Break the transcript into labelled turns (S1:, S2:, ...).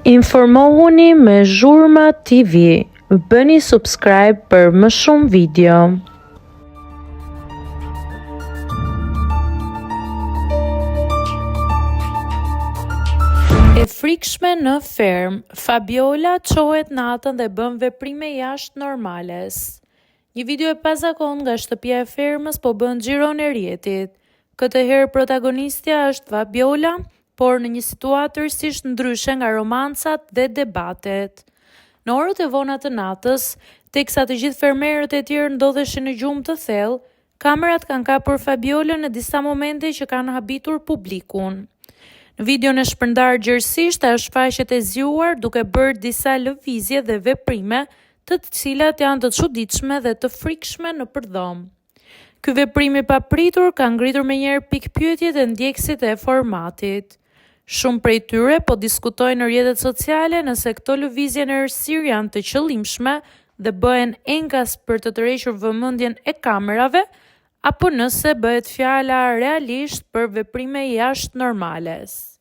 S1: Informohuni me Zhurma TV. Bëni subscribe për më shumë video. E frikshme në ferm, Fabiola çohet natën dhe bën veprime jashtë normales. Një video e pazakon nga shtëpia e fermës po bën xhiron e rjetit. Këtë herë protagonistja është Fabiola, por në një situatë tërësisht ndryshe nga romancat dhe debatet. Në orët e vona të natës, teksa të gjithë fermerët e tjerë ndodheshin në gjumë të thellë, kamerat kanë kapur Fabiolën në disa momente që kanë habitur publikun. Në videon e shpërndar gjerësisht, ajo shfaqet e zgjuar duke bërë disa lëvizje dhe veprime, të cilat janë të çuditshme dhe të frikshme në përdhom. Ky veprim i papritur ka ngritur menjëherë pikpyetjet e ndjekësit e formatit. Shumë prej tyre po diskutojnë në rrjetet sociale nëse këto lëvizje në errësirë janë të qëllimshme dhe bëhen enkas për të tërhequr vëmendjen e kamerave, apo nëse bëhet fjala realisht për veprime jashtë normales.